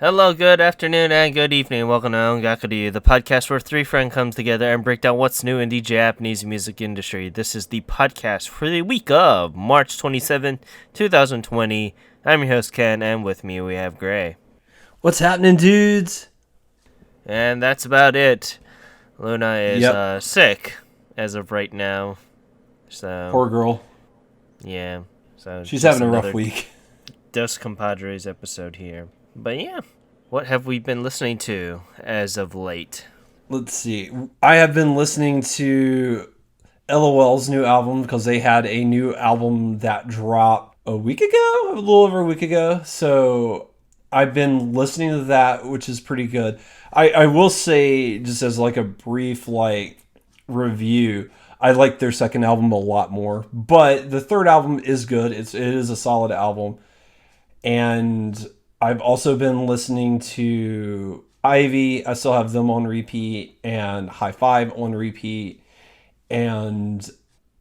Hello, good afternoon, and good evening. Welcome to Ongaku, the podcast where three friends come together and break down what's new in the Japanese music industry. This is the podcast for the week of March 27, 2020. I'm your host, Ken, and with me we have Gray. What's happening, dudes? And that's about it. Luna is Yep. sick as of right now. So, Poor girl. yeah. So She's just having a rough another week. Dos Compadres episode here. But yeah, what have we been listening to as of late? Let's see. I have been listening to LOL's new album because they had a new album that dropped a little over a week ago. So I've been listening to that, which is pretty good. I will say, just as like a brief review, I like their second album a lot more. But the third album is good. It is a solid album. And I've also been listening to Ivy. I still have them on repeat, and High Five on repeat. And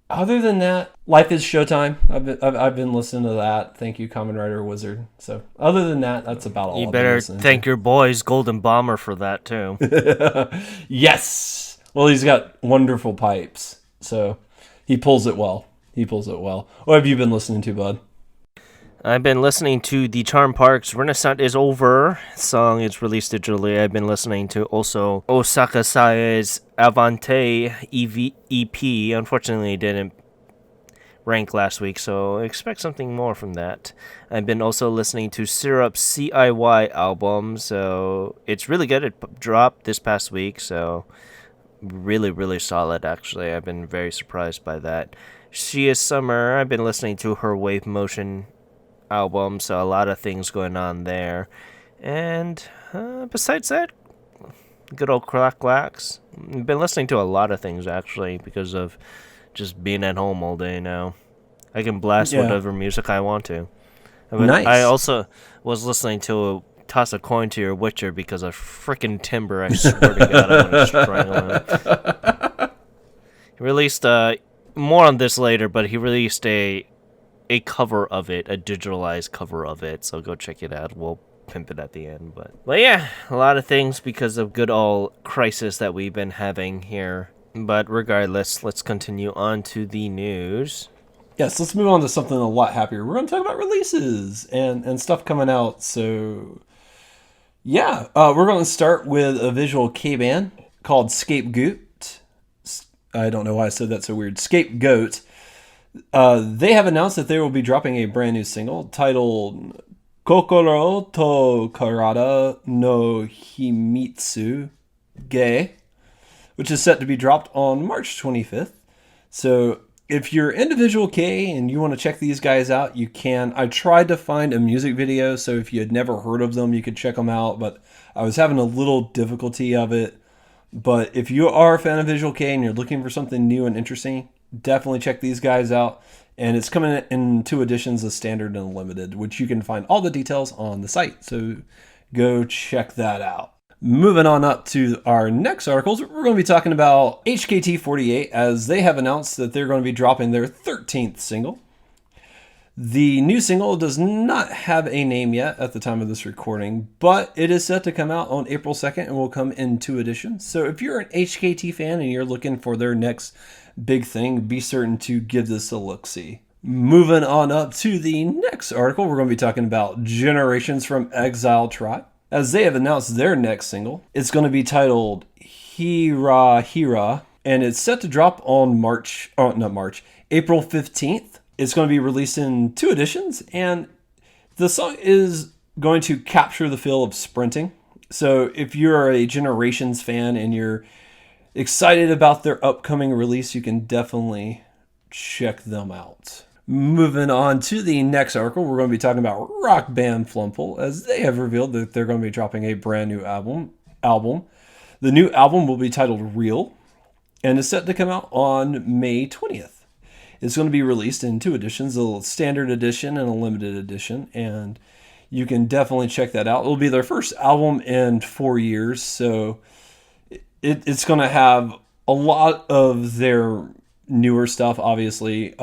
other than that, Life is Showtime. I've been listening to that. Thank you, Kamen Rider Wizard. So other than that, that's about all You I've been better listening thank your boys, Golden Bomber, for that too. to. Yes. Well, he's got wonderful pipes, so he pulls it well. What have you been listening to, bud? I've been listening to the Charm Park's Renaissance is Over song. It's released digitally. I've been listening to also Osaka Sae's Avante EP. Unfortunately, it didn't rank last week, so expect something more from that. I've been also listening to Syrup's CIY album, so it's really good. It dropped this past week, so really, really solid, actually. I've been very surprised by that. She is Summer. I've been listening to her Wave Motion album, so a lot of things going on there. And besides that, good old Crack Wax. I've been listening to a lot of things, actually, because of just being at home all day now. I can blast Yeah. whatever music I want to. Nice. I also was listening to Toss a Coin to Your Witcher because of frickin' Timber. I swear to God, I'm gonna strangle him. He released more on this later, but he released a cover of it, a digitalized cover of it. So go check it out. We'll pimp it at the end, but yeah, a lot of things because of good old crisis that we've been having here. But regardless, let's continue on to the news. Yes, let's move on to something a lot happier. We're going to talk about releases and stuff coming out. So, yeah, we're going to start with a visual K-band called Scapegoat. I don't know why I said that so weird. Scapegoat. They have announced that they will be dropping a brand new single titled Kokoro to Karada no Himitsu Ge, which is set to be dropped on March 25th. So if you're into Visual K and you want to check these guys out, you can. I tried to find a music video, so if you had never heard of them, you could check them out, but I was having a little difficulty of it. But if you are a fan of Visual K and you're looking for something new and interesting, definitely check these guys out. And it's coming in two editions, a standard and a limited, which you can find all the details on the site. So go check that out. Moving on up to our next articles, we're going to be talking about HKT48 as they have announced that they're going to be dropping their 13th single. The new single does not have a name yet at the time of this recording, but it is set to come out on April 2nd and will come in two editions. So if you're an HKT fan and you're looking for their next big thing, be certain to give this a look-see. Moving on up to the next article, we're going to be talking about Generations from Exile Tribe, as they have announced their next single. It's going to be titled Hira Hira, and it's set to drop on April 15th. It's going to be released in two editions, and the song is going to capture the feel of sprinting. So if you're a Generations fan and you're excited about their upcoming release, you can definitely check them out. Moving on to the next article, we're going to be talking about rock band Flumpool, as they have revealed that they're going to be dropping a brand new album. The new album will be titled Real, and is set to come out on May 20th. It's going to be released in two editions, a standard edition and a limited edition, and you can definitely check that out. It'll be their first album in 4 years, so it's going to have a lot of their newer stuff, obviously.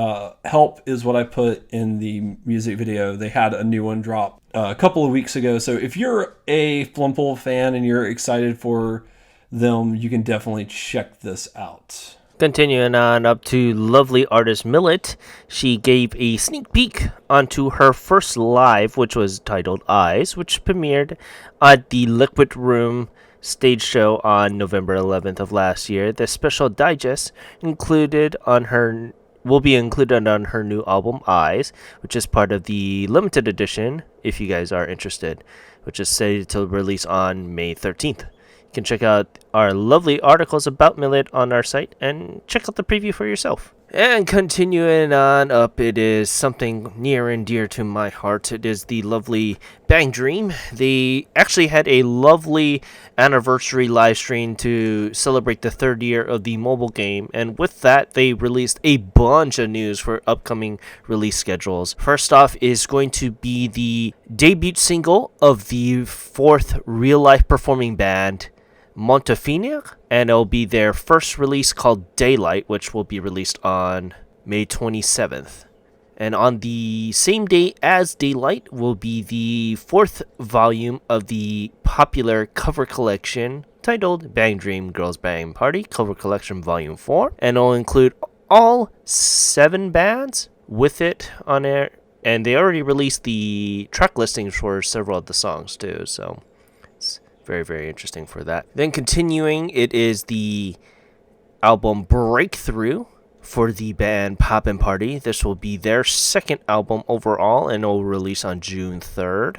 Help is what I put in the music video. They had a new one drop a couple of weeks ago. So if you're a Flumpool fan and you're excited for them, you can definitely check this out. Continuing on up to lovely artist Millet, she gave a sneak peek onto her first live, which was titled Eyes, which premiered at the Liquid Room stage show on November 11th of last year. The special digest will be included on her new album Eyes, which is part of the limited edition, if you guys are interested, which is slated to release on May 13th. You can check out our lovely articles about Millet on our site and check out the preview for yourself. And continuing on up, it is something near and dear to my heart. It is the lovely Bang Dream. They actually had a lovely anniversary live stream to celebrate the third year of the mobile game. And with that, they released a bunch of news for upcoming release schedules. First off is going to be the debut single of the fourth real-life performing band, Montefinir, and it'll be their first release called Daylight, which will be released on May 27th. And on the same day as Daylight will be the fourth volume of the popular cover collection titled Bang Dream Girls Bang Party Cover Collection Volume 4, and it'll include all 7 bands with it on there, and they already released the track listings for several of the songs too, so very, very interesting for that. Then continuing, it is the album Breakthrough for the band Poppin' Party. This will be their second album overall, and it will release on June 3rd.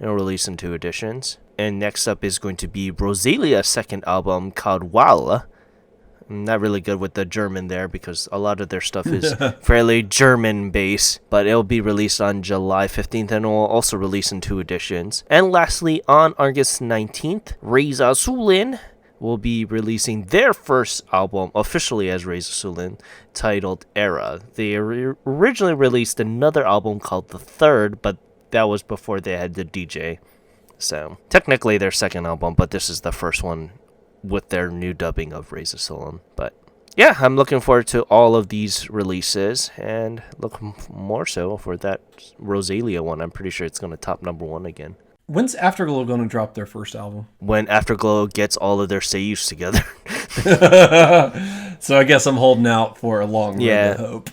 It will release in 2 editions. And next up is going to be Rosalia's second album called Walla. I'm not really good with the German there because a lot of their stuff is fairly German based, but it'll be released on July 15th and it will also release in 2 editions. And lastly, on August 19th, Reza Sulin will be releasing their first album officially as Reza Sulin, titled Era. They originally released another album called The Third, but that was before they had the DJ. So technically their second album, but this is the first one with their new dubbing of Reza Sulin. But yeah, I'm looking forward to all of these releases and look more so for that Rosalia one. I'm pretty sure it's going to top #1 again. When's Afterglow going to drop their first album? When Afterglow gets all of their seiyus together. So I guess I'm holding out for a long run of hope.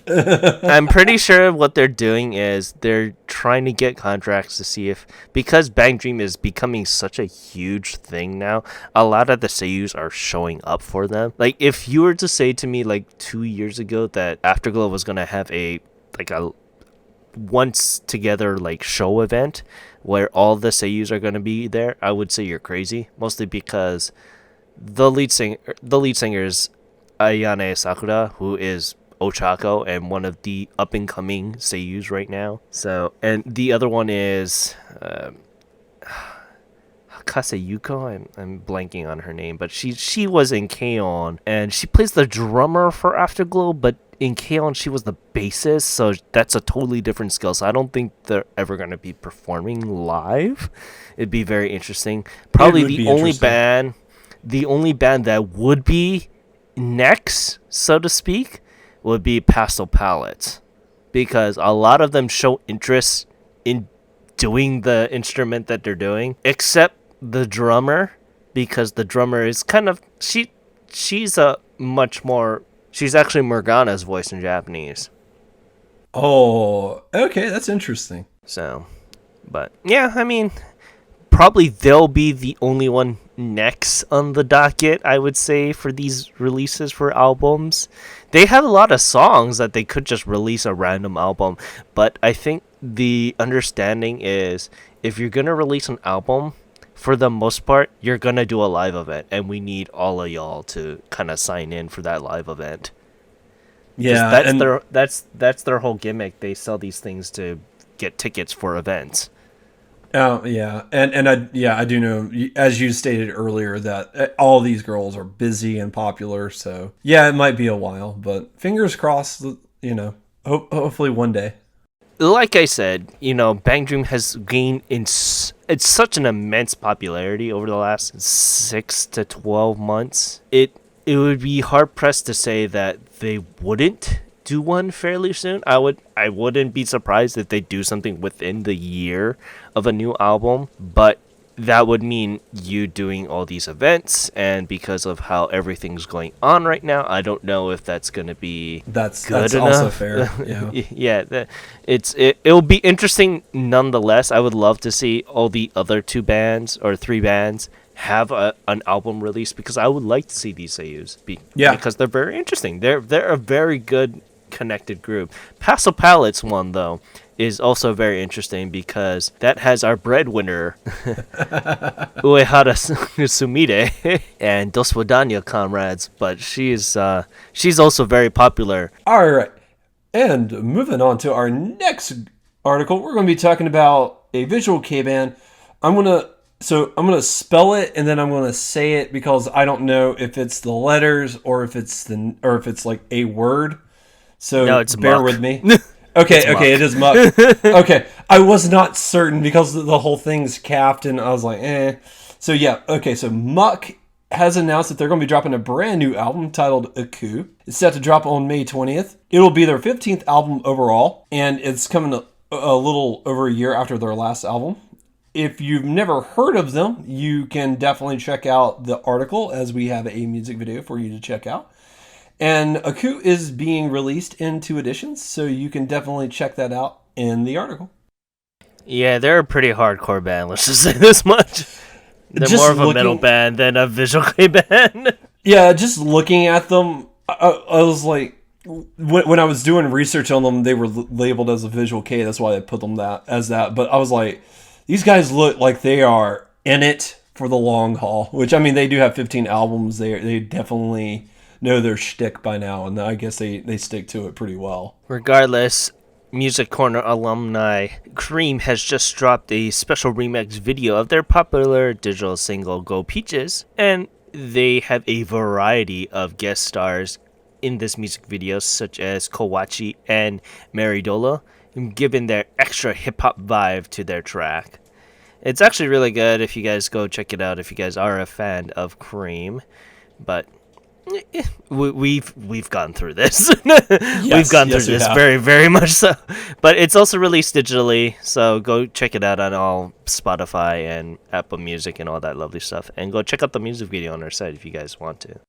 I'm pretty sure what they're doing is they're trying to get contracts to see if, because Bang Dream is becoming such a huge thing now, a lot of the seiyus are showing up for them. Like, if you were to say to me like 2 years ago that Afterglow was going to have a once together like show event where all the seiyus are going to be there, I would say you're crazy, mostly because the lead singer is Ayane Sakura, who is Ochako and one of the up and coming seiyus right now. So, and the other one is Kaseyuko. I'm blanking on her name, but she was in K-On! And she plays the drummer for Afterglow, but in K-On! She was the bassist, so that's a totally different skill. So I don't think they're ever going to be performing live. It'd be very interesting. Probably the only band that would be next, so to speak, would be Pastel Palettes, because a lot of them show interest in doing the instrument that they're doing, except the drummer, because the drummer is kind of she's actually Morgana's voice in Japanese. Oh, okay, that's interesting. So, but yeah, I mean, probably they'll be the only one next on the docket, I would say, for these releases for albums. They have a lot of songs that they could just release a random album, but I think the understanding is if you're going to release an album, for the most part, you're going to do a live event, and we need all of y'all to kind of sign in for that live event. Yeah, that's their whole gimmick. They sell these things to get tickets for events. Oh, yeah. And I do know, as you stated earlier, that all these girls are busy and popular. So, yeah, it might be a while, but fingers crossed, hopefully one day. Like I said, Bang Dream has gained it's such an immense popularity over the last 6 to 12 months. It it would be hard pressed to say that they wouldn't do one fairly soon. I wouldn't be surprised if they do something within the year of a new album, but that would mean you doing all these events, and because of how everything's going on right now, I don't know if that's going to be good That's also enough. fair. Yeah. Yeah, it'll be interesting nonetheless. I would love to see all the other two bands or three bands have an album release, because I would like to see these Seiyus Yeah. because they're very interesting. They're a very good connected group. Paso Palettes one though is also very interesting because that has our breadwinner Uehara Sumire and Dos Wadanya comrades, but she's also very popular. All right. And moving on to our next article, we're going to be talking about a visual K band. I'm gonna spell it and then I'm gonna say it because I don't know if it's the letters or if it's like a word. So No, it's bear muck. with me. Okay, Muck. it is muck. Okay, I was not certain because the whole thing's capped and I was like, eh. So yeah, okay, so Muck has announced that they're going to be dropping a brand new album titled Aku. It's set to drop on May 20th. It will be their 15th album overall, and it's coming a little over a year after their last album. If you've never heard of them, you can definitely check out the article as we have a music video for you to check out. And Aku is being released in 2 editions, so you can definitely check that out in the article. Yeah, they're a pretty hardcore band. Let's just say this much. They're Just more of a metal band than a visual kei band. Yeah, just looking at them, I was like, when I was doing research on them, they were labeled as a visual K. That's why I put them as that. But I was like, these guys look like they are in it for the long haul. Which, I mean, they do have 15 albums. They definitely know their shtick by now, and I guess they stick to it pretty well. Regardless, Music Corner alumni Cream has just dropped a special remix video of their popular digital single Go Peaches, and they have a variety of guest stars in this music video, such as Kowachi and Maridola, giving their extra hip-hop vibe to their track. It's actually really good if you guys go check it out if you guys are a fan of Cream, but we've gone through this. We've gone through this very, very much so. But it's also released digitally, so go check it out on all Spotify and Apple Music and all that lovely stuff. And go check out the music video on our site if you guys want to.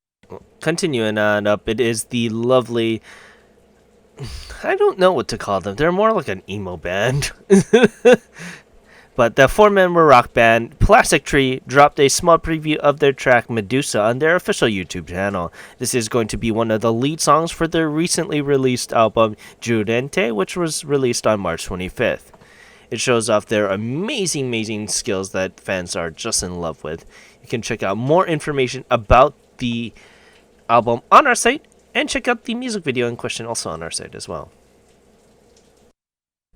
Continuing on up, it is the lovely... I don't know what to call them. They're more like an emo band. But the 4-member rock band Plastic Tree dropped a small preview of their track Medusa on their official YouTube channel. This is going to be one of the lead songs for their recently released album Jurente, which was released on March 25th. It shows off their amazing skills that fans are just in love with. You can check out more information about the album on our site, and check out the music video in question also on our site as well.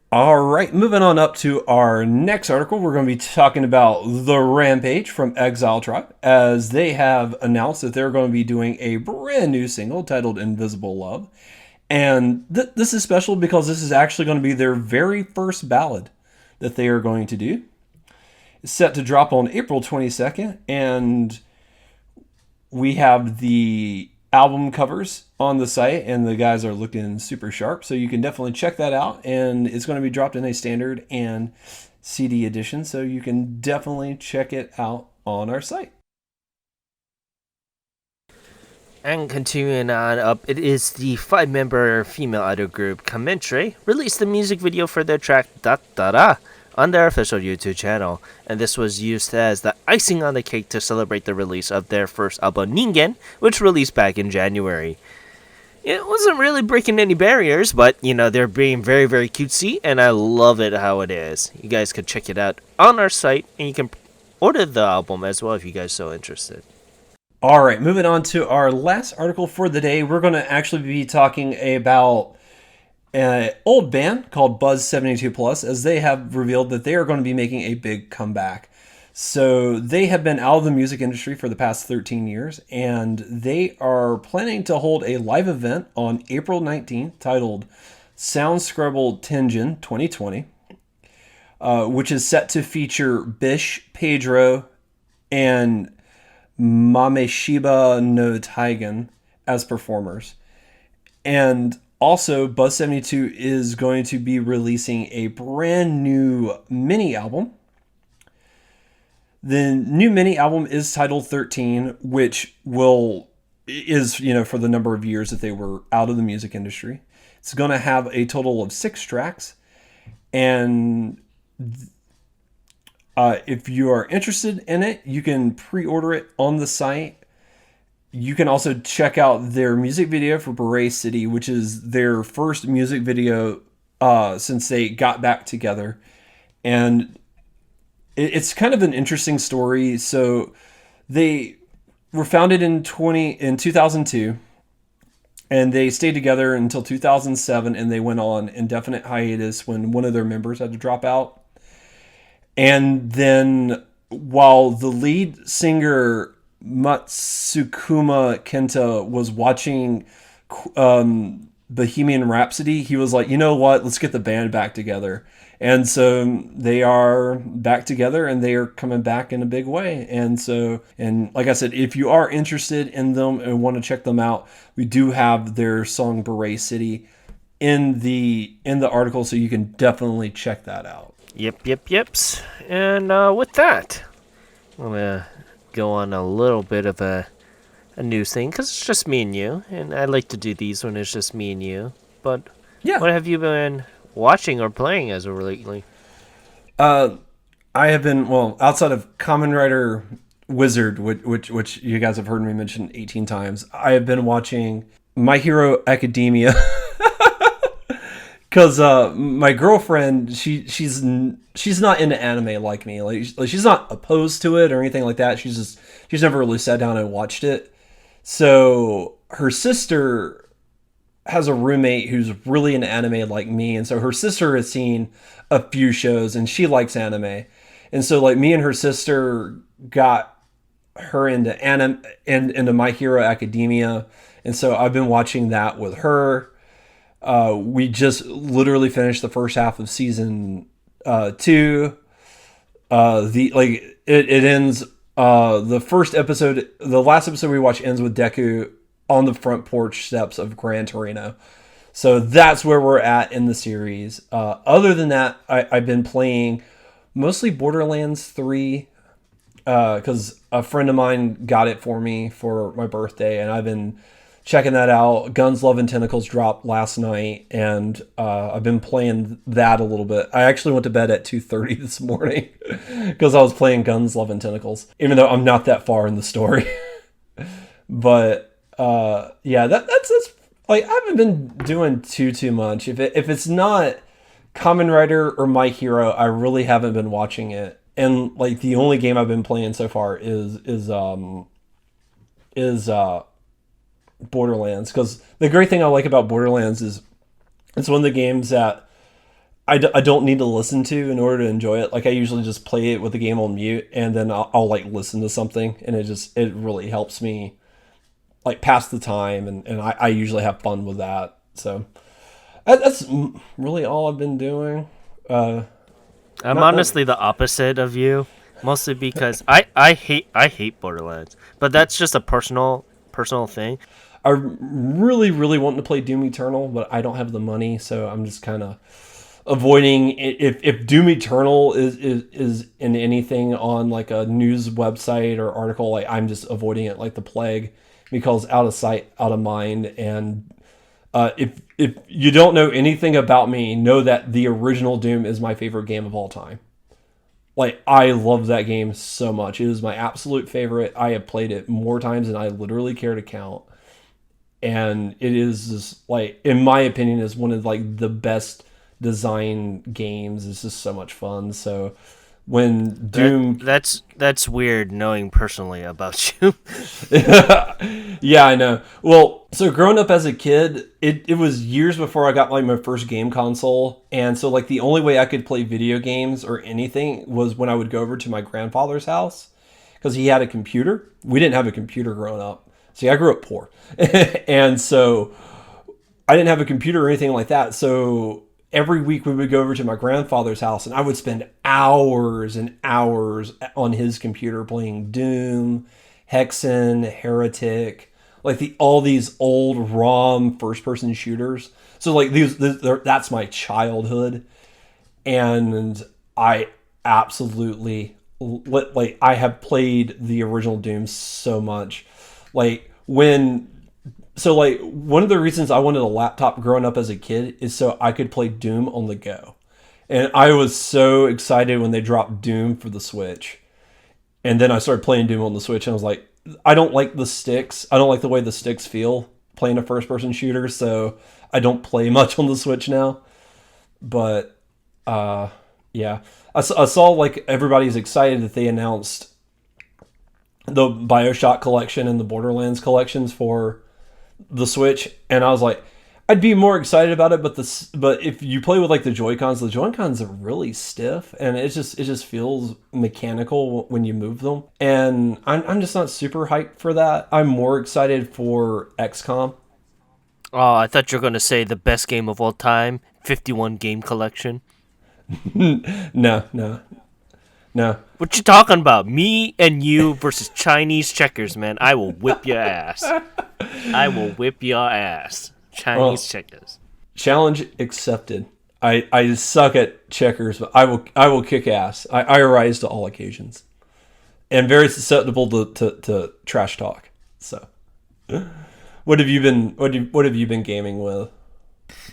All right, moving on up to our next article, we're going to be talking about The Rampage from Exile Tribe, as they have announced that they're going to be doing a brand new single titled Invisible Love. And this is special because this is actually going to be their very first ballad that they are going to do. It's set to drop on April 22nd, and we have the album covers on the site, and the guys are looking super sharp, so you can definitely check that out. And it's going to be dropped in a standard and CD edition, so you can definitely check it out on our site. And continuing on up, it is the 5-member female idol group Kamentre released the music video for their track Da Da Da on their official YouTube channel, and this was used as the icing on the cake to celebrate the release of their first album Ningen, which released back in January. It wasn't really breaking any barriers, but they're being very cutesy, and I love it how it is. You guys can check it out on our site, and you can order the album as well if you guys are so interested. All right, moving on to our last article for the day, we're going to actually be talking about an old band called Buzz 72 Plus, as they have revealed that they are going to be making a big comeback. So they have been out of the music industry for the past 13 years, and they are planning to hold a live event on April 19th titled Sound Scrabble Tenjin 2020, which is set to feature Bish, Pedro, and Mameshiba no Taigen as performers. And also, Buzz 72 is going to be releasing a brand new mini album. The new mini album is titled 13, which is, for the number of years that they were out of the music industry. It's going to have a total of 6 tracks. And if you are interested in it, you can pre-order it on the site. You can also check out their music video for Beret City, which is their first music video since they got back together. And it's kind of an interesting story. So they were founded in 2002, and they stayed together until 2007, and they went on indefinite hiatus when one of their members had to drop out. And then while the lead singer Matsukuma Kenta was watching Bohemian Rhapsody, he was like, you know what, let's get the band back together. And so they are back together, and they are coming back in a big way. And like I said, if you are interested in them and want to check them out, we do have their song Beret City in the article, so you can definitely check that out. Yips. And with that, I'm going to go on a little bit of a news thing, because it's just me and you, and I like to do these when it's just me and you. But yeah, what have you been watching or playing as of lately? I have been, outside of Kamen Rider Wizard, which you guys have heard me mention 18 times, I have been watching My Hero Academia. Because my girlfriend, she's not into anime like me. Like she's not opposed to it or anything like that. She's never really sat down and watched it. So her sister has a roommate who's really into anime like me, and so her sister has seen a few shows and she likes anime, and so like me and her sister got her into anime and into My Hero Academia, and so I've been watching that with her. We just literally finished the first half of season 2. It ends. The first episode, the last episode we watched, ends with Deku on the front porch steps of Gran Torino. So that's where we're at in the series. Other than that, I've been playing mostly Borderlands 3 because a friend of mine got it for me for my birthday, and I've been checking that out. Guns, Love, and Tentacles dropped last night, and I've been playing that a little bit. I actually went to bed at 2:30 this morning because I was playing Guns, Love, and Tentacles, even though I'm not that far in the story. But that's like, I haven't been doing too much. If it's not Kamen Rider or My Hero, I really haven't been watching it. And like the only game I've been playing so far is Borderlands, because the great thing I like about Borderlands is it's one of the games that I don't need to listen to in order to enjoy it. Like I usually just play it with the game on mute, and then I'll like listen to something, and it really helps me like pass the time, and I usually have fun with that. So that's really all I've been doing. I'm honestly the opposite of you, mostly because I hate Borderlands, but that's just a personal thing. I really want to play Doom Eternal, but I don't have the money, so I'm just kind of avoiding it. If Doom Eternal is in anything on like a news website or article, like I'm just avoiding it like the plague, because out of sight, out of mind. And if you don't know anything about me, know that the original Doom is my favorite game of all time. Like, I love that game so much. It is my absolute favorite. I have played it more times than I literally care to count. And it is just, like, in my opinion, is one of, like, the best design games. It's just so much fun. So when Doom... That's weird knowing personally about you. Yeah, I know. Well, so growing up as a kid, it was years before I got like my first game console. And so like the only way I could play video games or anything was when I would go over to my grandfather's house, because he had a computer. We didn't have a computer growing up. See, I grew up poor. And so I didn't have a computer or anything like that. So every week we would go over to my grandfather's house, and I would spend hours and hours on his computer playing Doom, Hexen, Heretic, like all these old ROM first person shooters. So like that's my childhood, and I absolutely like I have played the original Doom so much. Like when so like one of the reasons I wanted a laptop growing up as a kid is so I could play Doom on the go. And I was so excited when they dropped Doom for the Switch. And then I started playing Doom on the Switch and I was like, I don't like the sticks. I don't like the way the sticks feel playing a first person shooter, so I don't play much on the Switch now. But yeah. I saw like everybody's excited that they announced the BioShock collection and the Borderlands collections for the Switch, and I was like, I'd be more excited about it, but if you play with like the Joy-Cons are really stiff, and it just feels mechanical when you move them, and I'm just not super hyped for that. I'm more excited for XCOM. Oh, I thought you were gonna say the best game of all time, 51 game collection. No, no, no. What you talking about? Me and you versus Chinese checkers, man. I will whip your ass. I will whip your ass. Chinese checkers. Challenge accepted. I suck at checkers, but I will kick ass. I rise to all occasions, and very susceptible to trash talk. So, what have you been gaming with?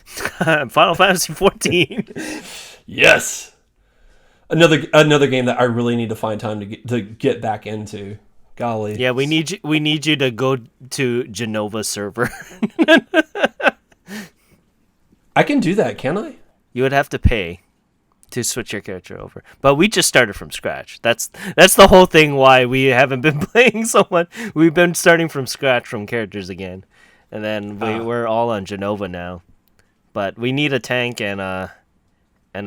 Final Fantasy 14. Yes, another game that I really need to find time to get back into. Golly. Yeah, we need you to go to Genova server. I can do that, can I? You would have to pay to switch your character over. But we just started from scratch. That's the whole thing why we haven't been playing so much. We've been starting from scratch from characters again. And then we're all on Genova now. But we need a tank and a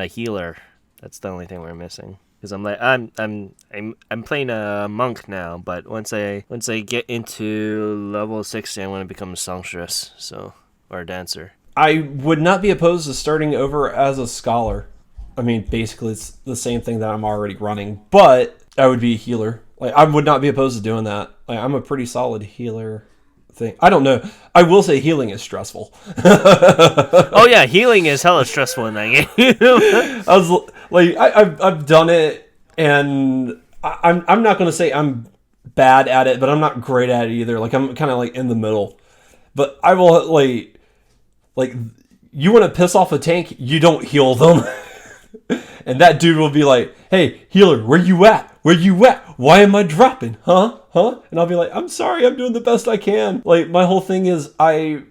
healer. That's the only thing we're missing. Because I'm playing a monk now, but once I get into level 60, I want to become a songstress, or a dancer. I would not be opposed to starting over as a scholar. I mean, basically, it's the same thing that I'm already running, but I would be a healer. Like, I would not be opposed to doing that. Like, I'm a pretty solid healer thing. I don't know. I will say healing is stressful. Oh yeah, healing is hella stressful in that game. I was like, I've done it, and I'm not going to say I'm bad at it, but I'm not great at it either. Like, I'm kind of like in the middle. But I will like you want to piss off a tank, you don't heal them. And that dude will be like, hey, healer, where you at? Where you at? Why am I dropping? Huh? And I'll be like, I'm sorry, I'm doing the best I can. Like, my whole thing is I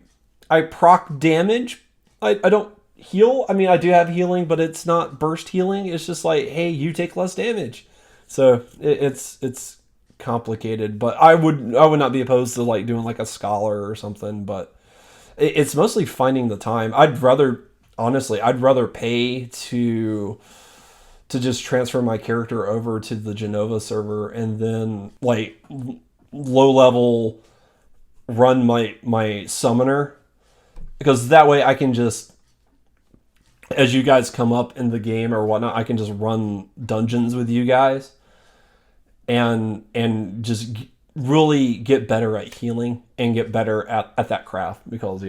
proc damage. I don't heal. I mean, I do have healing, but it's not burst healing. It's just like, hey, you take less damage. So it's complicated, but I would not be opposed to like doing like a scholar or something, but it's mostly finding the time. I'd rather pay to just transfer my character over to the Genova server and then like low level run my summoner, because that way I can just, as you guys come up in the game or whatnot, I can just run dungeons with you guys and just really get better at healing and get better at that craft, because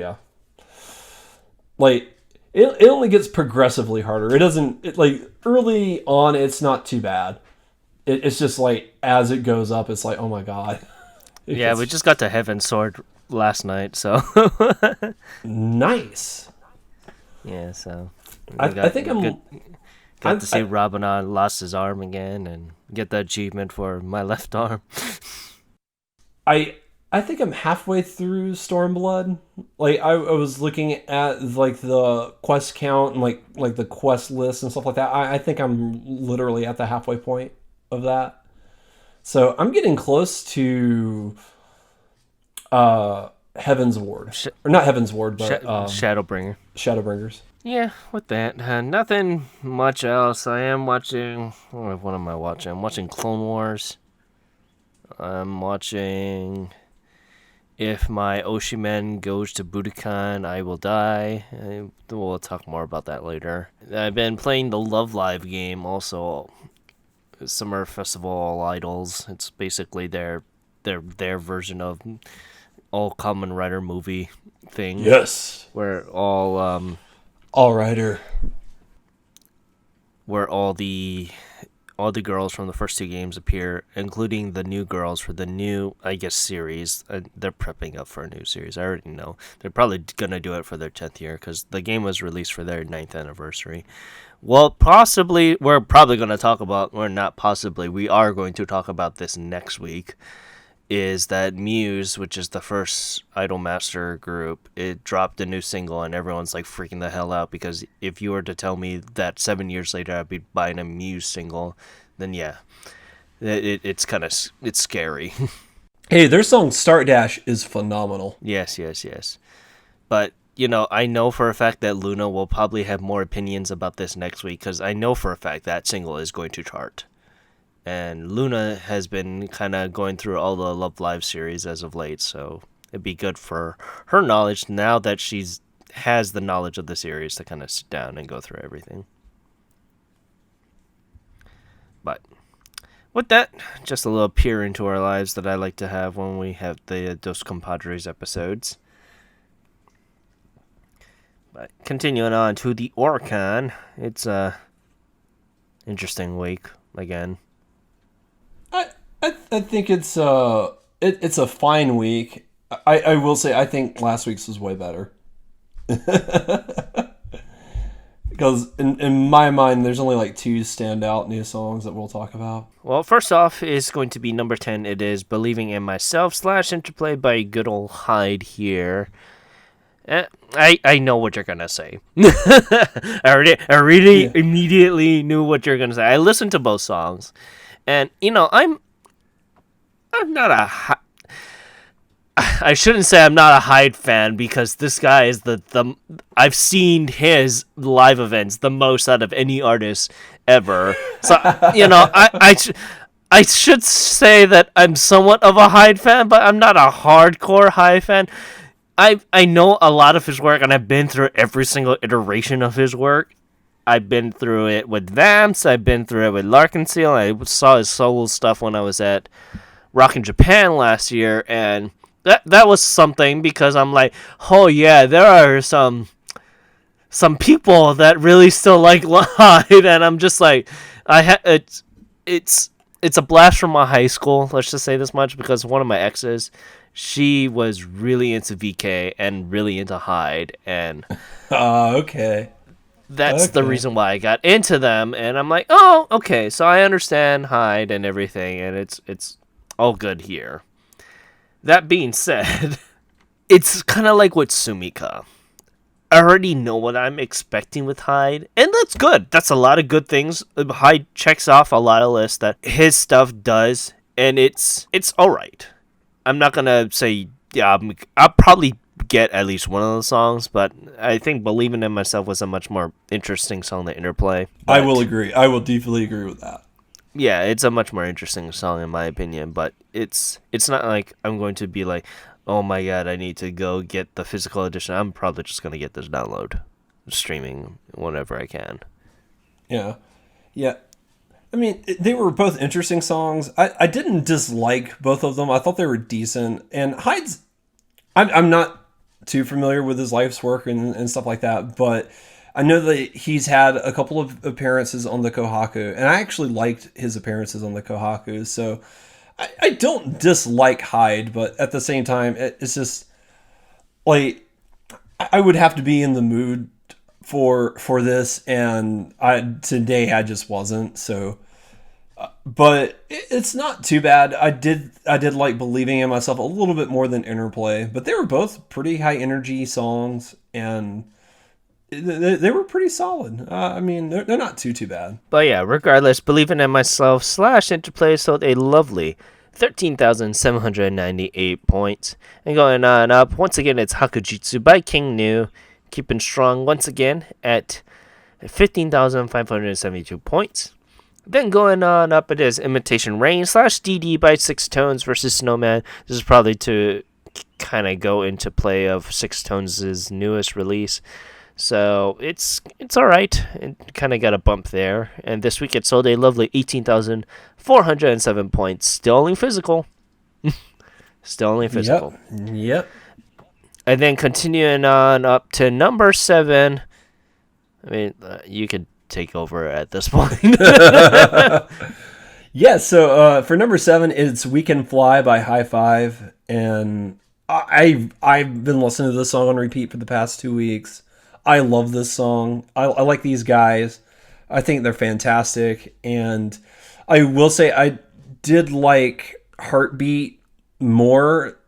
like it only gets progressively harder. It doesn't like early on it's not too bad. It's just like as it goes up it's like, oh my god. Yeah, we just got to Heaven's Sword last night, so nice. Yeah, so I think I'm got to see Rabana lost his arm again and get the achievement for my left arm. I think I'm halfway through Stormblood. Like I was looking at like the quest count and like the quest list and stuff like that. I think I'm literally at the halfway point of that. So I'm getting close to Heaven's Ward. Or not Heaven's Ward, but Shadowbringer. Shadowbringers. Yeah, with that. Nothing much else. I am watching... What am I watching? I'm watching Clone Wars. I'm watching... If my Oshimen goes to Budokan, I will die. We'll talk more about that later. I've been playing the Love Live game also. Summer Festival All Idols. It's basically their their version of all Kamen Rider movie thing. Yes. Where all All Rider. Where all the girls from the first two games appear, including the new girls for the new, I guess, series. They're prepping up for a new series. I already know. They're probably going to do it for their 10th year because the game was released for their 9th anniversary. Well, we're probably going to talk about, or not possibly, we are going to talk about this next week, is that Muse, which is the first Idolmaster group, it dropped a new single and everyone's like freaking the hell out because if you were to tell me that 7 years later I'd be buying a Muse single, then yeah, it's scary. Hey, their song Start Dash is phenomenal. Yes. But, I know for a fact that Luna will probably have more opinions about this next week because I know for a fact that single is going to chart. And Luna has been kind of going through all the Love Live series as of late, so it'd be good for her knowledge now that has the knowledge of the series to kind of sit down and go through everything. But with that, just a little peer into our lives that I like to have when we have the Dos Compadres episodes. But continuing on to the Oricon, it's a interesting week again. I think it's a fine week. I will say I think last week's was way better. Because in my mind, there's only like 2 standout new songs that we'll talk about. Well, first off is going to be number 10. It is Believing in Myself / Interplay by good old Hyde here. I know what you're going to say. I really immediately knew what you're going to say. I listened to both songs. And, I'm not I shouldn't say I'm not a Hyde fan because this guy is the I've seen his live events the most out of any artist ever. So I should say that I'm somewhat of a Hyde fan, but I'm not a hardcore Hyde fan. I know a lot of his work, and I've been through every single iteration of his work. I've been through it with Vamps. I've been through it with Larkenseal. I saw his solo stuff when I was at Rock in Japan last year, and that was something because I'm like, oh yeah, there are some people that really still like Hyde, and I'm just like, it's a blast from my high school. Let's just say this much because one of my exes, she was really into VK and really into Hyde, and okay. That's the reason why I got into them, and I'm like, oh, okay, so I understand Hyde and everything, and it's all good here. That being said, it's kind of like with Sumika. I already know what I'm expecting with Hyde, and that's good. That's a lot of good things. Hyde checks off a lot of lists that his stuff does, and it's all right. I'm not gonna say, yeah, I'll probably get at least one of the songs, but I think Believing in Myself was a much more interesting song than Interplay. I will agree. I will deeply agree with that. Yeah, it's a much more interesting song in my opinion, but it's not like I'm going to be like, oh my god, I need to go get the physical edition. I'm probably just going to get this download, streaming whenever I can. Yeah. I mean, they were both interesting songs. I didn't dislike both of them. I thought they were decent. And Hyde's, I'm not too familiar with his life's work and stuff like that, but I know that he's had a couple of appearances on the Kohaku, and I actually liked his appearances on the Kohaku, so I don't dislike Hyde, but at the same time, it's just, like, I would have to be in the mood for this, and today I just wasn't, so... But it's not too bad. I did like Believing in Myself a little bit more than Interplay, but they were both pretty high energy songs, and they were pretty solid. I mean, they're not too bad. But yeah, regardless, Believing in Myself / Interplay sold a lovely 13,798 points. And going on up, once again, it's Hakujitsu by King New, keeping strong once again at 15,572 points. Then going on up, it is Imitation Rain / DD by Six Tones versus Snowman. This is probably to kind of go into play of Six Tones' newest release. So it's all right. It kind of got a bump there. And this week it sold a lovely 18,407 points, still only physical. Still only Yep. physical. Yep. And then continuing on up to number 7. I mean, you could take over at this point. Yeah, so for number 7, it's "We Can Fly" by High Five, and I've been listening to this song on repeat for the past 2 weeks. I love this song. I like these guys. I think they're fantastic, and I will say I did like "Heartbeat" more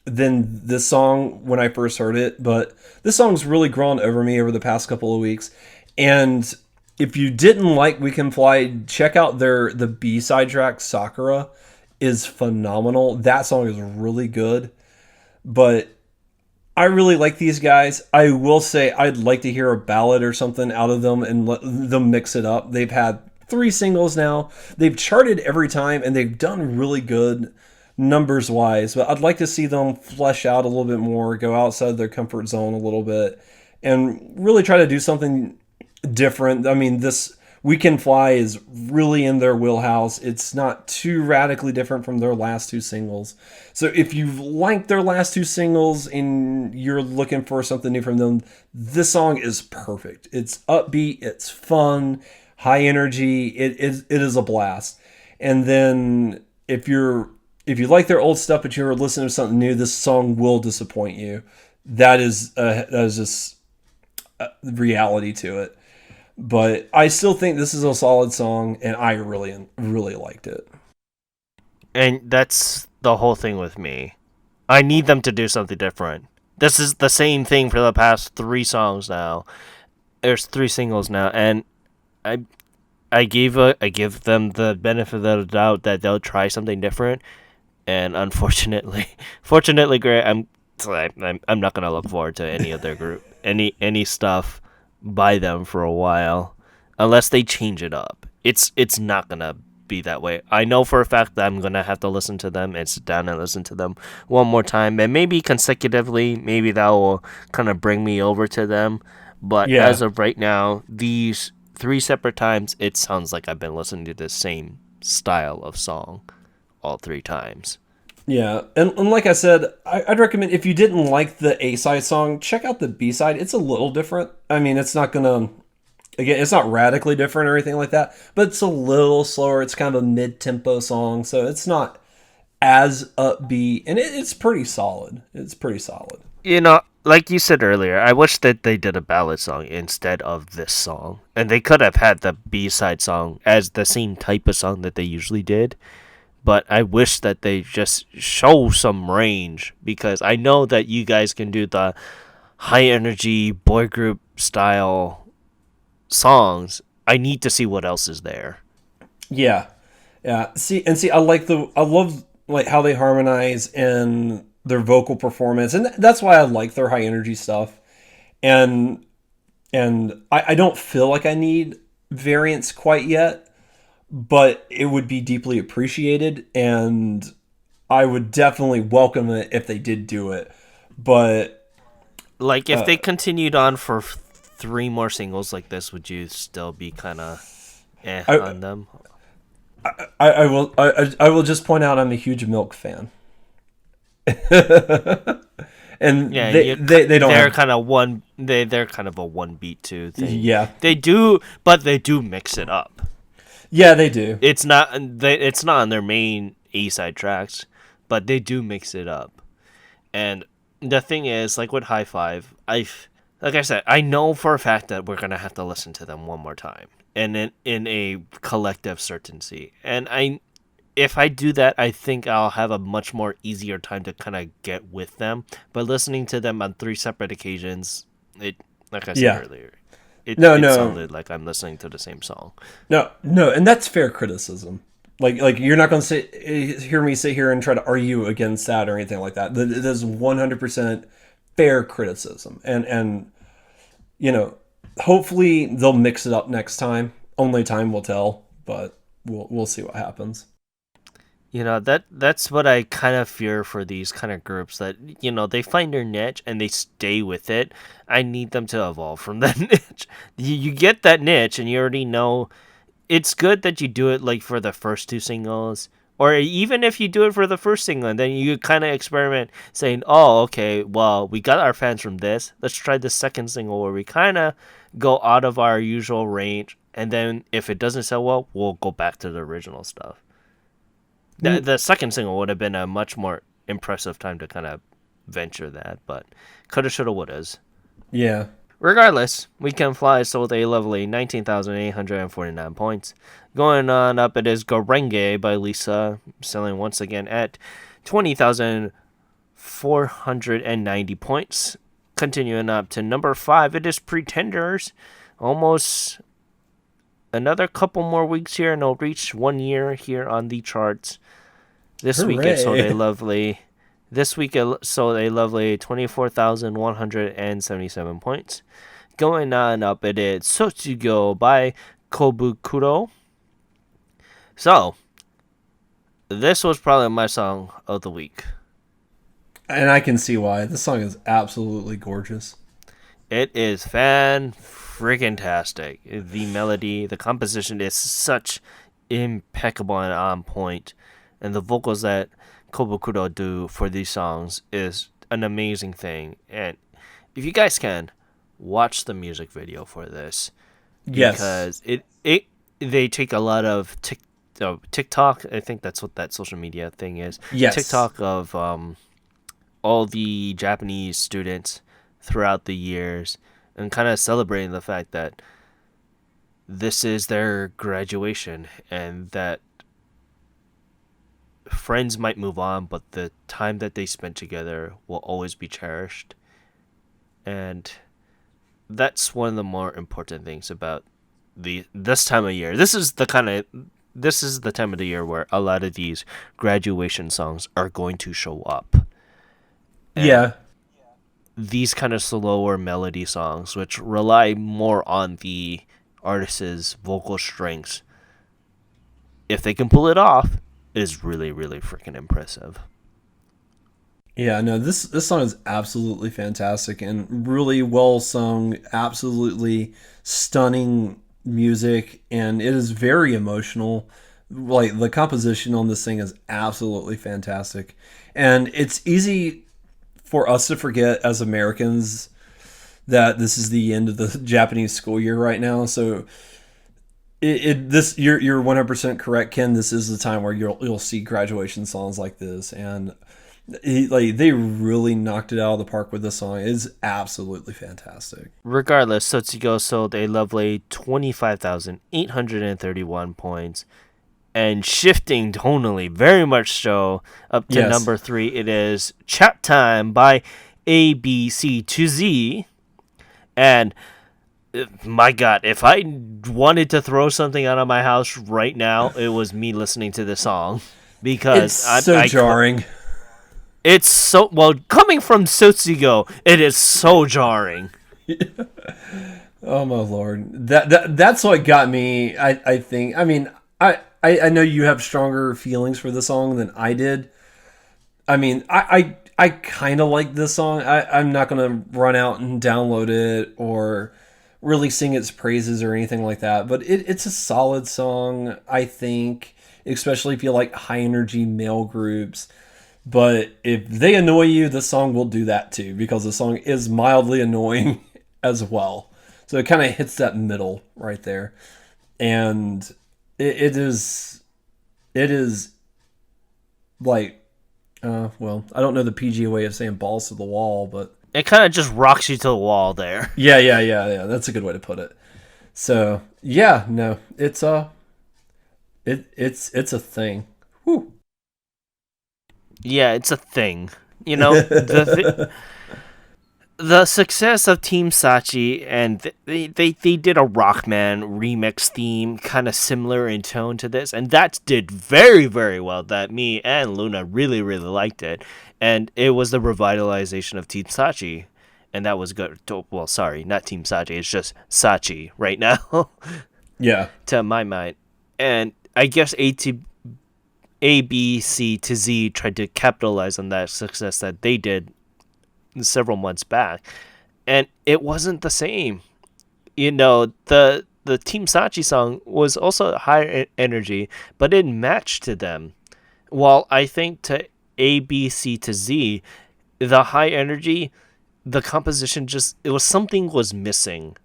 than this song when I first heard it, but this song's really grown over me over the past couple of weeks. And if you didn't like "We Can Fly," check out the B-side track "Sakura" is phenomenal. That song is really good. But I really like these guys. I will say I'd like to hear a ballad or something out of them and let them mix it up. They've had 3 singles now. They've charted every time and they've done really good numbers wise. But I'd like to see them flesh out a little bit more, go outside their comfort zone a little bit, and really try to do something different. I mean, this "We Can Fly" is really in their wheelhouse. It's not too radically different from their last 2 singles. So if you like their last 2 singles and you're looking for something new from them, this song is perfect. It's upbeat, it's fun, high energy. It is a blast. And then if you like their old stuff but you're listening to something new, this song will disappoint you. That is just reality to it. But I still think this is a solid song, and I really, really liked it. And that's the whole thing with me. I need them to do something different. This is the same thing for the past 3 songs now. There's 3 singles now, and I I give them the benefit of the doubt that they'll try something different. And unfortunately, fortunately, Grant, I'm not gonna look forward to any of their group any stuff by them for a while, unless they change it up. It's not gonna be that way. I know for a fact that I'm gonna have to listen to them and sit down and listen to them one more time, and maybe consecutively. Maybe that will kind of bring me over to them. But Yeah, as of right now, these 3 separate times, it sounds like I've been listening to the same style of song all 3 times. yeah. And like I said, I'd recommend if you didn't like the A side song, check out the B side. It's a little different. I mean, it's not gonna again, it's not radically different or anything like that, but it's a little slower. It's kind of a mid tempo song, so it's not as upbeat, and it's pretty solid. It's pretty solid. Like you said earlier, I wish that they did a ballad song instead of this song. And they could have had the B-side song as the same type of song that they usually did. But I wish that they just show some range, because I know that you guys can do the high energy boy group style songs. I need to see what else is there. Yeah, yeah. See, I love like how they harmonize and their vocal performance, and that's why I like their high energy stuff. And I don't feel like I need variants quite yet, but it would be deeply appreciated, and I would definitely welcome it if they did do it. But Like, if they continued on for 3 more singles like this, would you still be kind of I on them? I will just point out I'm a huge Milk fan. And Yeah, they don't they're have, kind of they're kind of a one beat two thing. yeah, But they do mix it up. yeah, they do. It's not on their main A side tracks, but they do mix it up. And the thing is, like with High Five, like I said, I know for a fact that we're gonna have to listen to them one more time, and in a collective certainty. And if I do that, I think I'll have a much more easier time to kind of get with them. But listening to them on 3 separate occasions, like I said Yeah. earlier, No, it no, sounded like I'm listening to the same song. no, and that's fair criticism. Like you're not going to hear me sit here and try to argue against that or anything like that. It is 100% fair criticism, and hopefully they'll mix it up next time. Only time will tell, but we'll see what happens. That's what I kind of fear for these kind of groups, that they find their niche and they stay with it. I need them to evolve from that niche. You get that niche and you already know. It's good that you do it like for the first 2 singles, Or even if you do it for the first single, and then you kind of experiment saying, oh, okay, well, we got our fans from this. Let's try the second single where we kind of go out of our usual range. And then if it doesn't sell well, we'll go back to the original stuff. The second single would have been a much more impressive time to kind of venture that, but coulda, shoulda, wouldas. Yeah. Regardless, We Can Fly sold a lovely 19,849 points. Going on up, it is Gorenge by Lisa, selling once again at 20,490 points. Continuing up to number 5, it is Pretenders. Almost another couple more weeks here, and it'll reach 1 year here on the charts. This week it sold a lovely 24,177 points. Going on up, it is Sotsugo by Kobukuro. So, this was probably my song of the week. And I can see why. This song is absolutely gorgeous. It is fan-freaking-tastic. The melody, the composition is such impeccable and on point. And the vocals that Kobukuro do for these songs is an amazing thing. And if you guys can, watch the music video for this. Yes. Because they take a lot of TikTok. I think that's what that social media thing is. Yes. TikTok of all the Japanese students throughout the years and kind of celebrating the fact that this is their graduation and that friends might move on, but the time that they spent together will always be cherished. And that's one of the more important things about this time of year. This is the time of the year where a lot of these graduation songs are going to show up. And yeah. These kind of slower melody songs, which rely more on the artist's vocal strengths, if they can pull it off, is really, really freaking impressive. Yeah, no, this song is absolutely fantastic and really well sung, absolutely stunning music, and it is very emotional. Like, the composition on this thing is absolutely fantastic. And it's easy for us to forget as Americans that this is the end of the Japanese school year right now. So you're 100% correct, Ken. This is the time where you'll see graduation songs like this, and they really knocked it out of the park with this song. It's absolutely fantastic. Regardless, Sotsugo sold a lovely 25,831 points. And shifting tonally, very much so, up to number 3, it is Chat Time by ABC to Z. And my God, if I wanted to throw something out of my house right now, it was me listening to this song. Because it's so jarring. It's so, well, coming from Sotsugo, it is so jarring. Oh my Lord. That's what got me, I think. I mean, I know you have stronger feelings for the song than I did. I mean, I kind of like this song. I'm not going to run out and download it or really sing its praises or anything like that. But it's a solid song, I think, especially if you like high energy male groups. But if they annoy you, the song will do that too, because the song is mildly annoying as well. So it kind of hits that middle right there. And it is like, well, I don't know the PG way of saying balls to the wall, but it kind of just rocks you to the wall there. Yeah. That's a good way to put it. So yeah, no, it's a thing. Whew. Yeah, it's a thing. You know, the success of Team Sachi, and they did a Rockman remix theme, kind of similar in tone to this, and that did very, very well. That me and Luna really, really liked it, and it was the revitalization of Team Sachi, and that was good. Well, sorry, not Team Sachi, it's just Sachi right now. Yeah. To my mind, and I guess A, B, C to Z tried to capitalize on that success that they did several months back, and it wasn't the same. You know, the Team Sachi song was also higher energy, but it matched to them. while I think to A, B, C to Z, the high energy, the composition just it was something was missing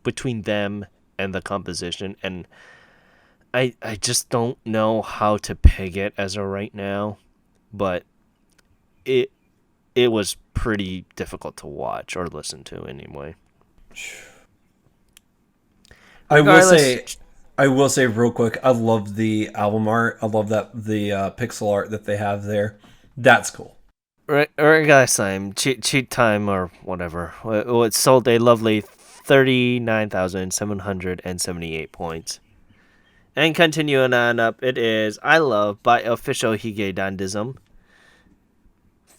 between them and the composition, and I just don't know how to peg it as of right now, but it it was pretty difficult to watch or listen to anyway. I will say, Regardless, I will say real quick, I love the album art. I love that the pixel art that they have there. That's cool. regardless time, cheat time or whatever. It sold a lovely 39,778 points. And continuing on up, it is I Love by Official Hige Dandism.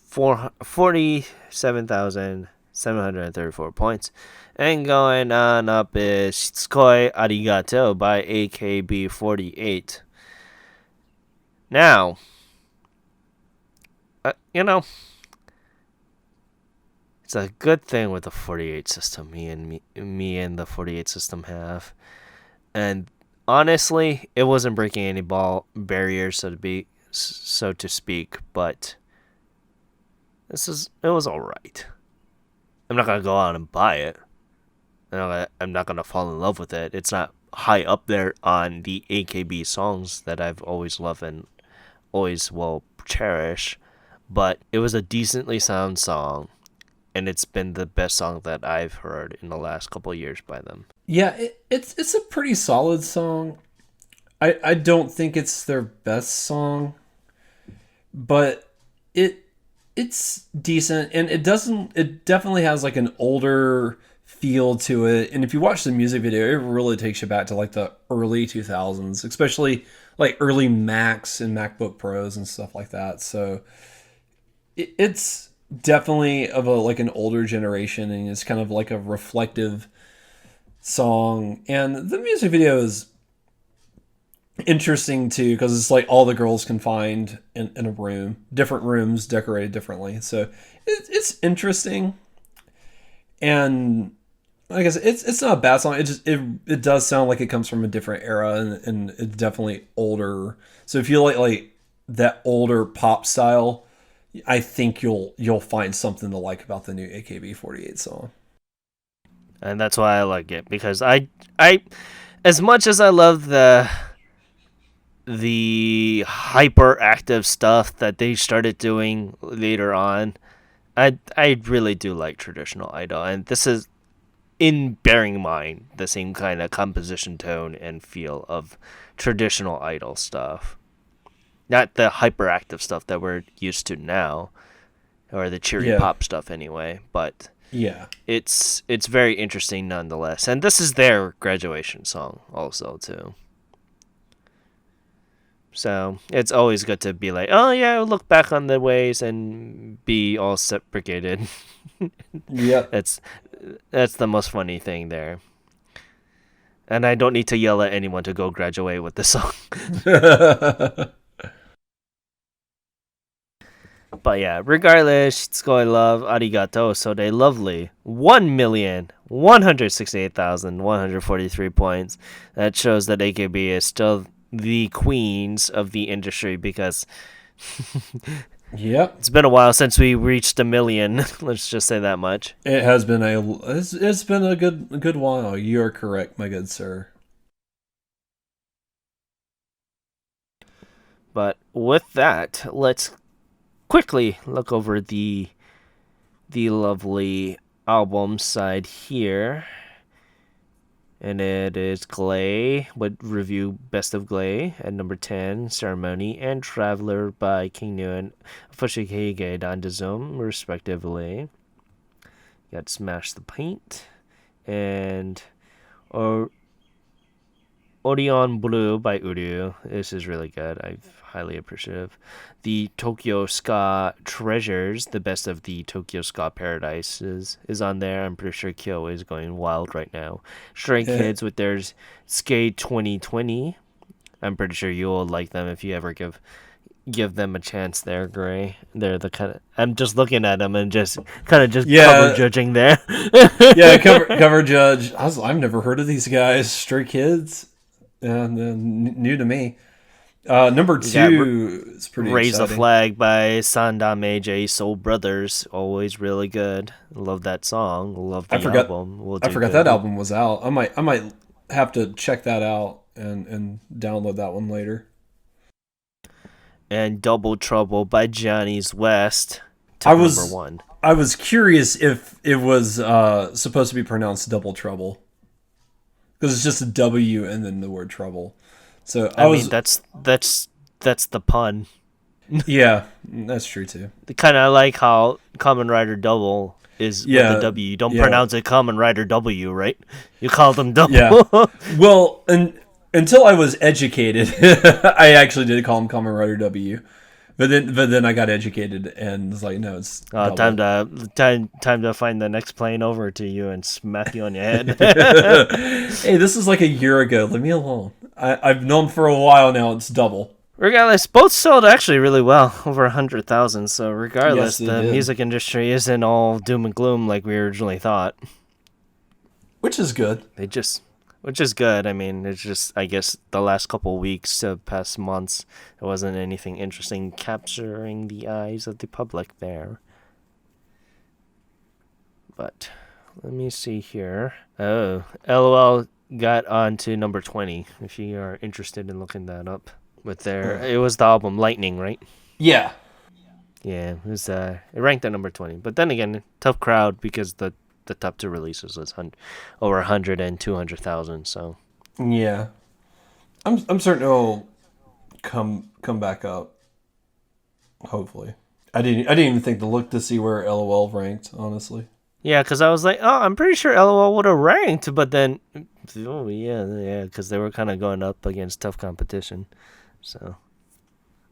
47,734 points. And going on up is Shitsukoi Arigato by AKB48. Now, you know, it's a good thing with the 48 system me and the 48 system have. And honestly, it wasn't breaking any barriers, so to speak, but it was all right. I'm not gonna go out and buy it. I'm not gonna fall in love with it. It's not high up there on the AKB songs that I've always loved and always will cherish, but it was a decently sound song, and it's been the best song that I've heard in the last couple of years by them. Yeah, it's a pretty solid song. I don't think it's their best song, but it's decent, and it definitely has like an older feel to it. And if you watch the music video, it really takes you back to like the early 2000s, especially like early Macs and MacBook Pros and stuff like that. So it's definitely of a like an older generation, and it's kind of like a reflective song. And the music video is interesting too, because it's like all the girls confined in a room, different rooms decorated differently. So it's interesting, and like I said, it's not a bad song. It does sound like it comes from a different era, and it's definitely older. So if you like that older pop style, I think you'll find something to like about the new AKB48 song. And that's why I like it, because I as much as I love the hyperactive stuff that they started doing later on, I really do like traditional idol, and this is in bearing in mind the same kind of composition tone and feel of traditional idol stuff, not the hyperactive stuff that we're used to now, or the cheery Yeah, pop stuff anyway. But yeah, it's very interesting nonetheless, and this is their graduation song also too. So it's always good to be like, oh yeah, look back on the ways and be all separated. yep. that's that's the most funny thing there. And I don't need to yell at anyone to go graduate with this song. But yeah, regardless, Shitsukoi Love Arigato so they lovely 1,168,143 points. That shows that AKB is still the queens of the industry, because Yep. it's been a while since we reached a million. Let's just say that much. It has been it's been a good while. You are correct, my good sir. But with that, let's quickly look over the lovely album side here. And it is Glay, would review Best of Glay at number 10, Ceremony, and Traveler by King Nu and Fushigege Dandazum, respectively. You got Smash the Paint, and Orion Blue by Uru. This is really good. I'm highly appreciative. The Tokyo Ska Treasures, the best of the Tokyo Ska Paradises, is on there. I'm pretty sure Kyo is going wild right now. Stray Kids with their Skate 2020. I'm pretty sure you'll like them if you ever give them a chance there, Gray. They're the kind of... I'm just looking at them and just kind of just cover judging there. Yeah, cover judge. I've never heard of these guys. Stray Kids, and new to me. Number You got 2 is pretty Raise the exciting. Flag by Sandame J Soul Brothers. Always really good. Love that song. Love I the forgot. album. We'll I do forgot good. that album was out. I might have to check that out and download that one later. And Double Trouble by Johnny's West I took number was 1. I was curious if it was supposed to be pronounced double trouble because it's just a W and then the word trouble. So I mean, that's the pun. yeah, that's true too. Kind of like how Kamen Rider Double is with a W. You don't pronounce it Kamen Rider W, right? You call them Double. Yeah. Well, until I was educated, I actually did call him Kamen Rider W. But then I got educated and was like, no, it's double. Time to find the next plane over to you and smack you on your head. Hey, this is like a year ago. Leave me alone. I've known for a while now. It's double. Regardless, both sold actually really well, over 100,000. So regardless, Yes, they the did. music industry isn't all doom and gloom like we originally thought. Which is good. Which is good. I mean, it's just, I guess, the last couple weeks, past months, there wasn't anything interesting capturing the eyes of the public there. But let me see here. Oh, LOL got on to number 20. If you are interested in looking that up, it was the album Lightning, right? Yeah. Yeah, it ranked at number 20. But then again, tough crowd because the top 2 releases was over 100 and 200,000. So Yeah. I'm certain it'll come back up. Hopefully. I didn't even think to look to see where LOL ranked, honestly. yeah, because I was like, oh, I'm pretty sure LOL would have ranked, but then, oh yeah, because they were kind of going up against tough competition. So,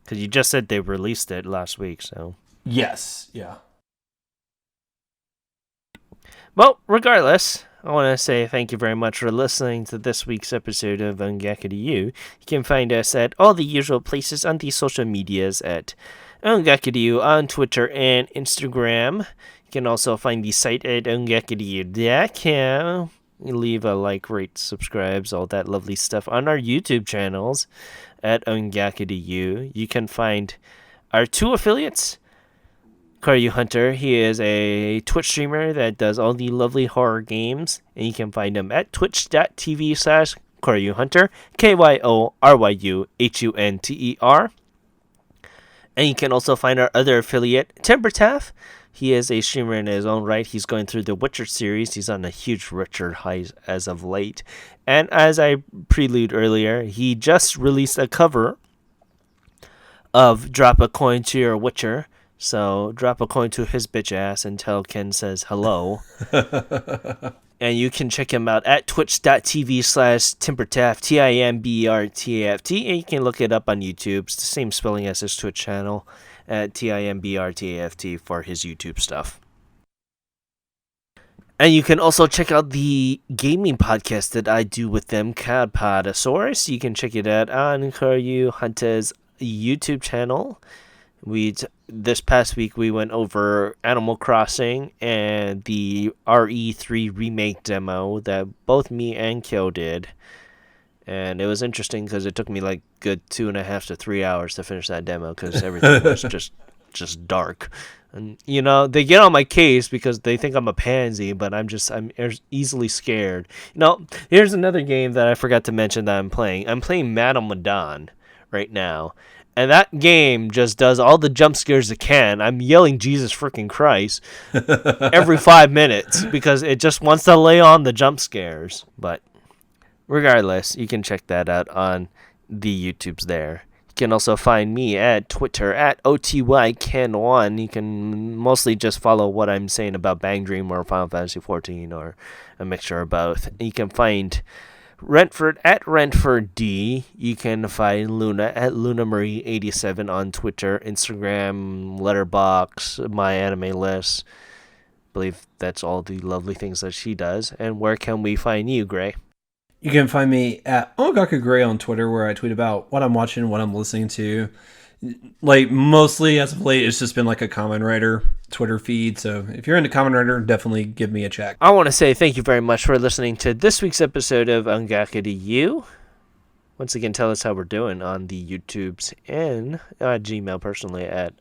because you just said they released it last week, so. Yes. Yeah. Well, regardless, I want to say thank you very much for listening to this week's episode of Ongaku to You. You can find us at all the usual places on the social medias at Ongaku to You on Twitter and Instagram. You can also find the site at ongakutoyou.com. Leave a like, rate, subscribes, all that lovely stuff on our YouTube channels at Ongaku to You. You can find our 2 affiliates. Karyu Hunter, he is a Twitch streamer that does all the lovely horror games, and you can find him at twitch.tv/Karyu Hunter, KYORYUHUNTER. And you can also find our other affiliate, Timbertaff. He is a streamer in his own right. He's going through the Witcher series. He's on a huge Witcher high as of late. And as I prelude earlier, he just released a cover of Drop a Coin to Your Witcher. So drop a coin to his bitch ass and tell Ken says hello. And you can check him out at twitch.tv/Timbertaft, TIMBERTAFT. And you can look it up on YouTube. It's the same spelling as his Twitch channel at TIMBERTAFT for his YouTube stuff. And you can also check out the gaming podcast that I do with them, Cadpodosaurus. You can check it out on Karyu Hunter's YouTube channel. This past week we went over Animal Crossing and the RE3 remake demo that both me and Kyo did, and it was interesting because it took me like good 2.5 to 3 hours to finish that demo because everything was just dark, and they get on my case because they think I'm a pansy, but I'm easily scared. Here's another game that I forgot to mention that I'm playing. I'm playing Madame Madon right now. And that game just does all the jump scares it can. I'm yelling Jesus freaking Christ every 5 minutes because it just wants to lay on the jump scares. But regardless, you can check that out on the YouTubes there. You can also find me at Twitter at OTYCan1. You can mostly just follow what I'm saying about Bang Dream or Final Fantasy XIV or a mixture of both. You can find Rentford at RentfordD. You can find Luna at LunaMarie87 on Twitter, Instagram, Letterboxd, My Anime List. I believe that's all the lovely things that she does. And where can we find you, Gray? You can find me at Ongaku Gray on Twitter, where I tweet about what I'm watching, what I'm listening to. Like, mostly as of late, it's just been like a Kamen Rider Twitter feed. So if you're into Kamen Rider, definitely give me a check. I want to say thank you very much for listening to this week's episode of Ongaku to You. Once again, tell us how we're doing on the YouTubes and Gmail personally at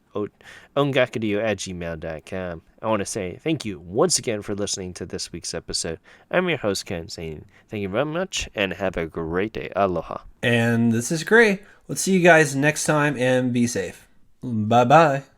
ongakadio@gmail.com. I want to say thank you once again for listening to this week's episode. I'm your host, Ken, saying thank you very much and have a great day. Aloha. And this is Gray. Let's see you guys next time and be safe. Bye-bye.